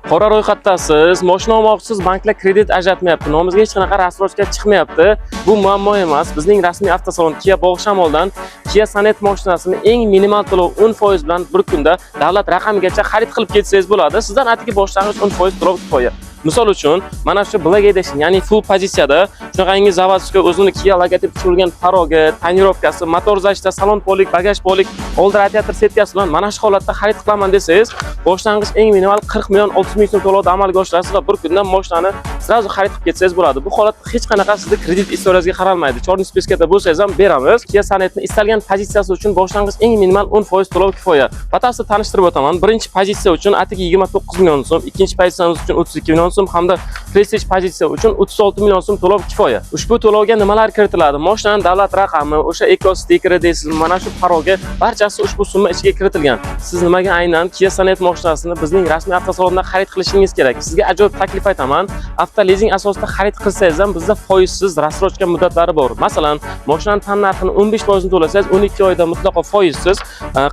Qora ro'yxatdasiz, mashina olmoqchisiz, banklar kredit ajratmayapti. Nomimizga hech qanaqa rassrochka chiqmayapti. Bu muammo emas. Bizning rasmiy avtosalon Kia Bog'shamoldan Kia Sonet mashinasini eng minimal to'lov 10% bilan bir kunda davlat raqamigacha xarid qilib ketsangiz bo'ladi. Sizdan atigi boshlang'ich 10% to'lov kifoya. Misol uchun, mana shu Black Edition, ya'ni full pozitsiyada shunaqangi zavodskiy o'zini Kia logotipi tushirilgan parogi, tonirovkasi, motor zashta, salon polik, bagaj polik, old radiator setkasi bilan mana shu holatda xarid qilaman desangiz, boshlang'ich eng minimal 40 million 60 ming so'm to'lovda amalga oshirasiz va bir kunda mashinani srazu xarid qilib ketsangiz bo'ladi. Bu holatda hech qanaqa sizni kredit istoriyangizga qaralmaydi. Chorniy speskada bo'lsangiz ham beramiz. Kia Sonetni istalgan pozitsiyasi uchun boshlang'ich eng minimal 10% to'lov kifoya. Batafsil tanishtirib o'taman. Birinchi pozitsiya uchun atigi 29 million so'm, ikkinchi pozitsiyamiz uchun 32 million so'm hamda Prestige pozitsiya uchun 36 million so'm to'lov kifoya. Ushbu to'lovga nimalar kiritiladi? Mashinaning davlat raqami, o'sha eco stikeri deysizmi, mana shu parogi barchasi ushbu summa ichiga kiritilgan. Siz nimaga aynan Kia Sonet mashinasini bizning rasmiy avtosalondan xarid qilishingiz kerak? Sizga ajoyib taklif aytaman. Avto lizing asosida xarid qilsangiz ham bizda foizsiz rassrochka muddatlari bor. Masalan, mashinaning tan narxini 15% to'lasangiz 12 oyda mutlaqo foizsiz,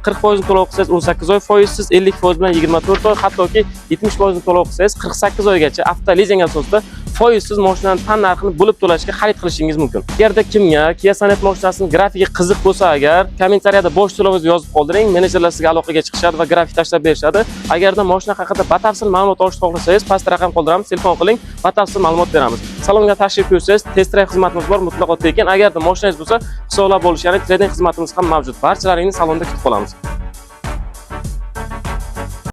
40% to'lov qilsangiz 18 oy foizsiz, 50% bilan 24 oy, hattoki 70% to'lov qilsangiz 48 oygacha avto lizing asosida foizsiz mashinaning tan narxini bo'lib to'lashga xarid qilishingiz mumkin. Agarda kimga Kia Sonet mashinasining grafiki qiziq bo'lsa agar, kommentariyada bosh to'lovingizni yozib qoldiring, menejerlar sizga aloqaga chiqishadi va grafik tashlab berishadi. Agarda mashina haqida batafsil ma'lumot olishni xohlasangiz, pastda raqam qoldiramiz, telefon qiling, batafsil ma'lumot beramiz. Salonga tashrif buyursangiz, test drive xizmatimiz bor, mutlaqo tekin. Agarda mashinangiz bo'lsa, hisoblab olish, ya'ni trading xizmatimiz ham mavjud. Barchalaringizni salonda kutib qolamiz.